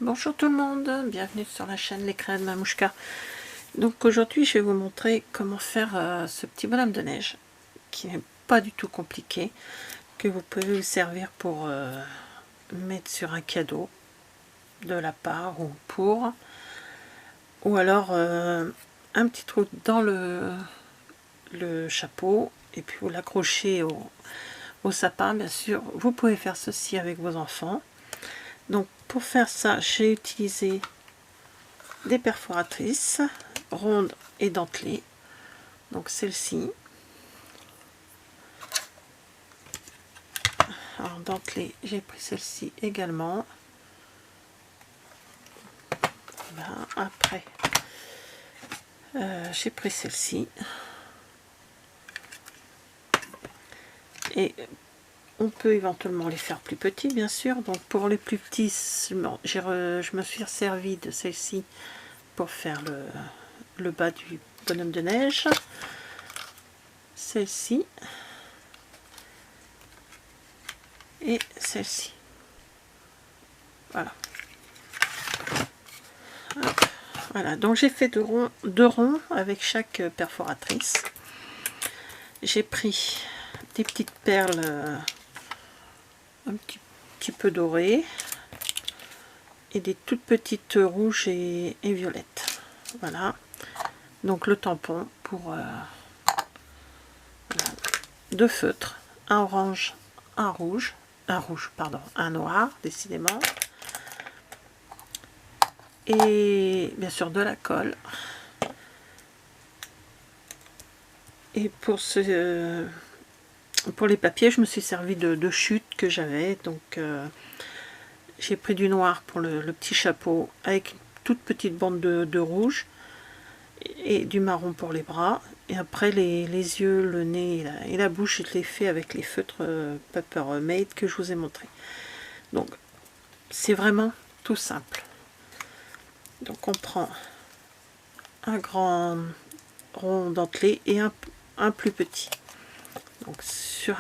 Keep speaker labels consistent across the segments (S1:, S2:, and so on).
S1: Bonjour tout le monde, bienvenue sur la chaîne Les Créas de Mamouchka. Donc aujourd'hui je vais vous montrer comment faire ce petit bonhomme de neige qui n'est pas du tout compliqué, que vous pouvez vous servir pour mettre sur un cadeau de la part ou alors un petit trou dans le chapeau et puis vous l'accrochez au sapin. Bien sûr vous pouvez faire ceci avec vos enfants. Donc pour faire ça j'ai utilisé des perforatrices rondes et dentelées, donc celle-ci. Alors dentelée, j'ai pris celle-ci également. Voilà. Après j'ai pris celle-ci et on peut éventuellement les faire plus petits, bien sûr. Donc pour les plus petits, je me suis servi de celle-ci pour faire le bas du bonhomme de neige. Celle-ci et celle-ci. Voilà. Hop. Voilà, donc j'ai fait deux ronds avec chaque perforatrice. J'ai pris des petites perles un petit peu dorées et des toutes petites rouges et violettes. Voilà, donc le tampon pour voilà. Deux feutres, un orange, un rouge, pardon, un noir décidément, et bien sûr de la colle. Et pour les papiers, je me suis servi de chutes que j'avais. Donc j'ai pris du noir pour le petit chapeau avec une toute petite bande de rouge et du marron pour les bras. Et après les yeux, le nez et la bouche, je l'ai fait avec les feutres Paper Mate que je vous ai montré. Donc c'est vraiment tout simple. Donc on prend un grand rond dentelé et un plus petit. Donc sur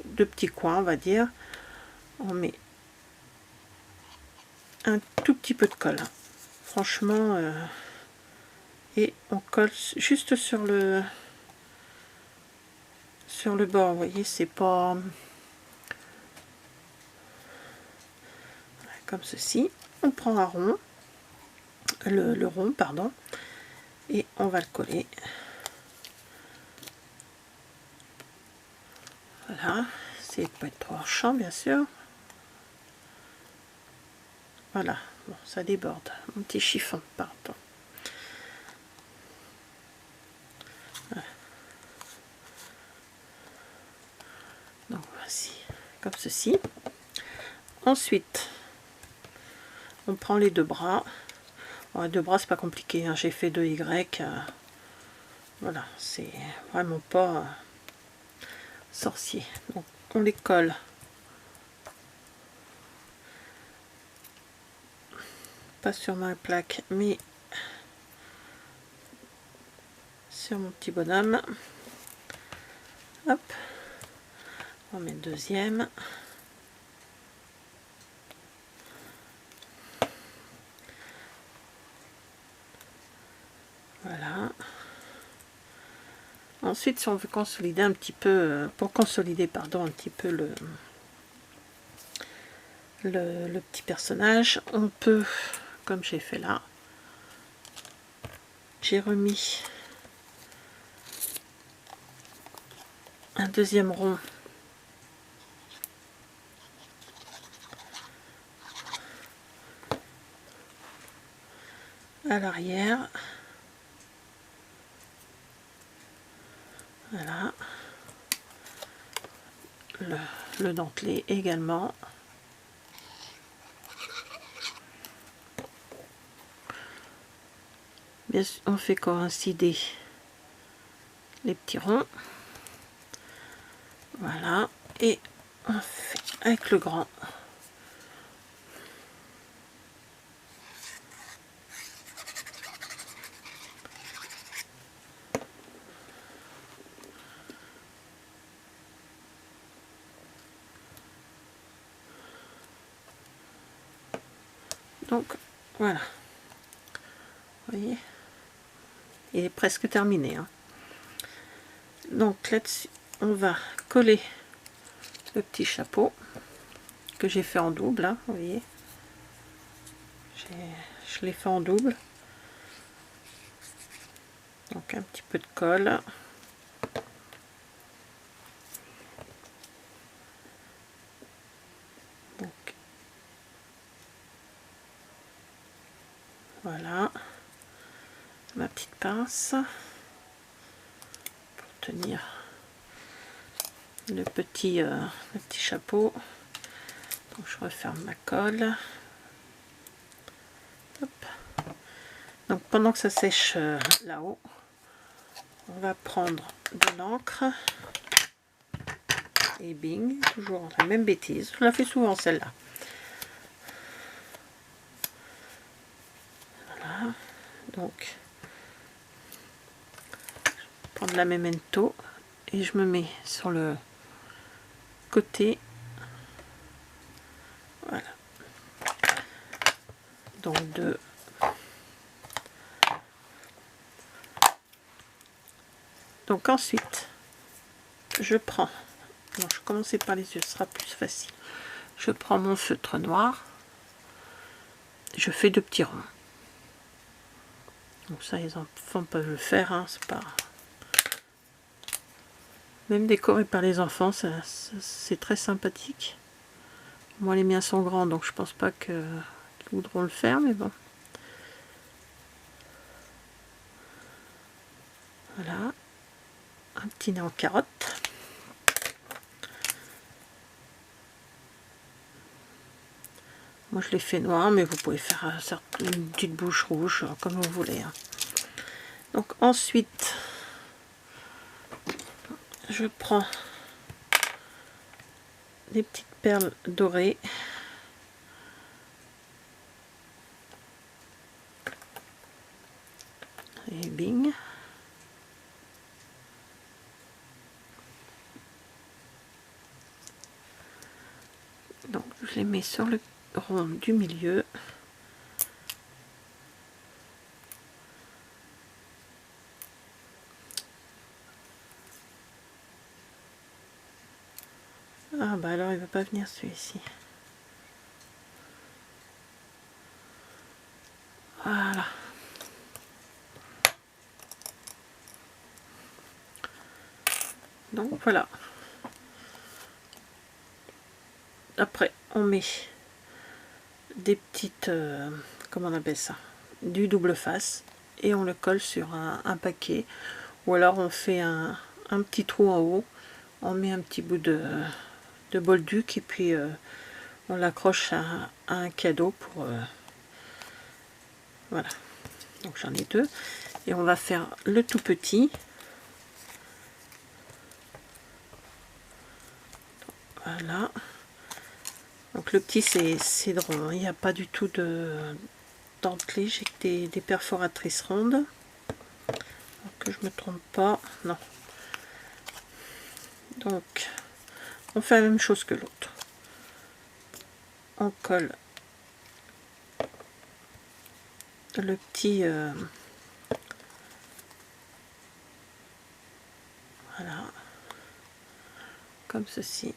S1: deux petits coins, on va dire, on met un tout petit peu de colle. Franchement, et on colle juste sur le bord. Vous voyez, c'est pas comme ceci. On prend un rond, le rond, pardon, et on va le coller. Voilà, c'est pas être trop hors-champ, bien sûr. Voilà, bon, ça déborde. Mon petit chiffon, pardon. Voilà. Donc voici, comme ceci. Ensuite, on prend les deux bras. Bon, deux bras, c'est pas compliqué, hein. J'ai fait 2 Y. Voilà, c'est vraiment pas sorcier. Donc on les colle pas sur ma plaque mais sur mon petit bonhomme. Hop, on met le deuxième. Voilà. Ensuite, si on veut consolider un petit peu, pour consolider, pardon, un petit peu le petit personnage, on peut, comme j'ai fait là, j'ai remis un deuxième rond à l'arrière. Voilà. Le dentelé également. Bien sûr, on fait coïncider les petits ronds. Voilà. Et on fait avec le grand. Donc voilà, vous voyez, il est presque terminé, hein. Donc là-dessus, on va coller le petit chapeau que j'ai fait en double, hein, vous voyez. Je l'ai fait en double. Donc un petit peu de colle. Donc voilà, ma petite pince pour tenir le petit chapeau. Donc je referme ma colle. Hop. Donc pendant que ça sèche là-haut, on va prendre de l'encre et bing, toujours la même bêtise, je la fais souvent celle-là. Voilà, donc je prends de la Memento et je me mets sur le côté, voilà, donc deux. Donc ensuite, je prends, non, je commençais par les yeux, ce sera plus facile. Je prends mon feutre noir, je fais deux petits ronds. Donc ça, les enfants peuvent le faire, hein, c'est pas... Même décoré par les enfants, c'est très sympathique. Moi, les miens sont grands, donc je pense pas qu'ils voudront le faire, mais bon. Voilà, un petit nez en carotte. Moi, je l'ai fait noir, mais vous pouvez faire une petite bouche rouge, comme vous voulez, hein. Donc ensuite, je prends des petites perles dorées. Et bing. Donc je les mets sur le rond du milieu. Ah bah alors il va pas venir celui-ci. Voilà. Donc voilà. Après on met des petites, comment on appelle ça, du double face, et on le colle sur un paquet, ou alors on fait un petit trou en haut, on met un petit bout de bolduc et puis on l'accroche à un cadeau pour voilà. Donc j'en ai deux et on va faire le tout petit. Voilà. Donc le petit c'est drôle, il n'y a pas du tout de dentelé, j'ai que des perforatrices rondes. Donc, que je me trompe pas, non. Donc on fait la même chose que l'autre. On colle le petit voilà, comme ceci.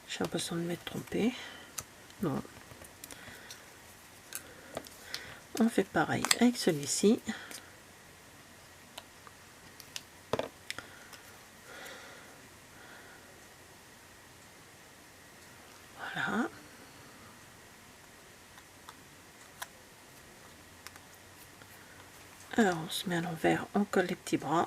S1: J'ai l'impression de m'être trompée. Non. On fait pareil avec celui-ci. Voilà. Alors on se met à l'envers, on colle les petits bras.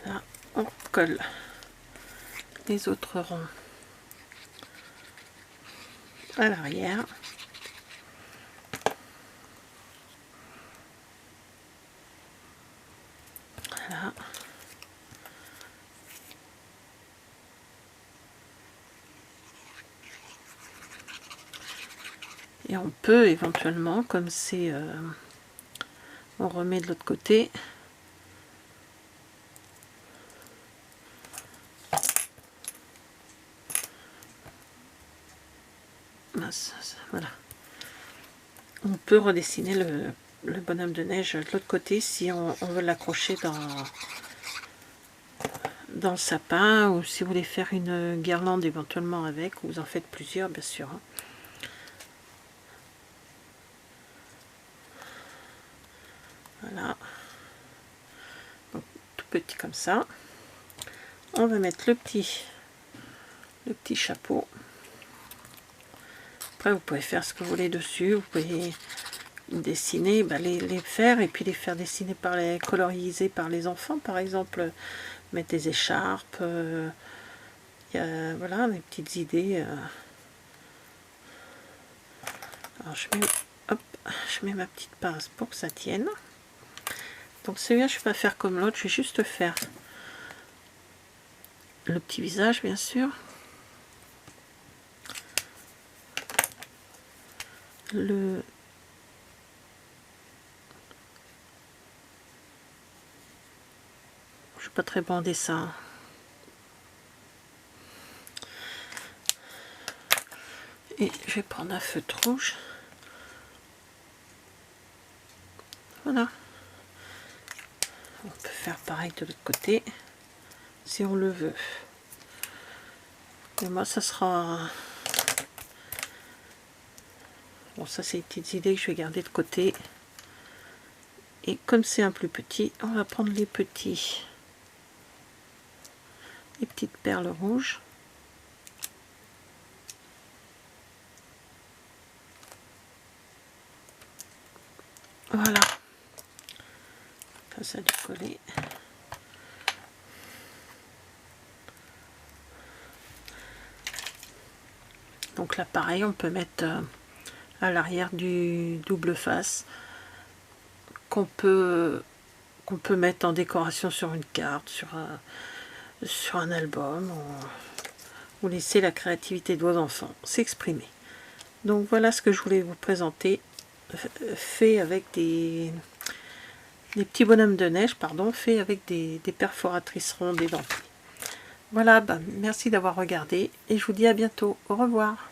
S1: Voilà, on colle les autres ronds à l'arrière. Voilà. Et on peut éventuellement, comme c'est... on remet de l'autre côté. Voilà. On peut redessiner le bonhomme de neige de l'autre côté si on veut l'accrocher dans le sapin, ou si vous voulez faire une guirlande éventuellement avec, ou vous en faites plusieurs bien sûr. Voilà. Donc, tout petit comme ça. On va mettre le petit chapeau. Après vous pouvez faire ce que vous voulez dessus, vous pouvez dessiner, les faire et puis les faire dessiner coloriser par les enfants, par exemple mettre des écharpes, voilà, des petites idées. Alors je mets ma petite pince pour que ça tienne. Donc celui-là je vais pas faire comme l'autre, je vais juste faire le petit visage bien sûr, je suis pas très bon en dessin. Et je vais prendre un feutre rouge. Voilà. On peut faire pareil de l'autre côté, si on le veut. Et moi, ça sera... Bon, ça, c'est des petites idées que je vais garder de côté. Et comme c'est un plus petit, on va prendre les petites perles rouges. Voilà. Ça a dû coller. Donc là, pareil, on peut mettre à l'arrière du double face qu'on peut mettre en décoration sur une carte, sur un album, ou laisser la créativité de vos enfants s'exprimer. Donc voilà ce que je voulais vous présenter, fait avec des petits bonhommes de neige, pardon, fait avec des perforatrices rondes et dentées. Voilà, merci d'avoir regardé et je vous dis à bientôt. Au revoir.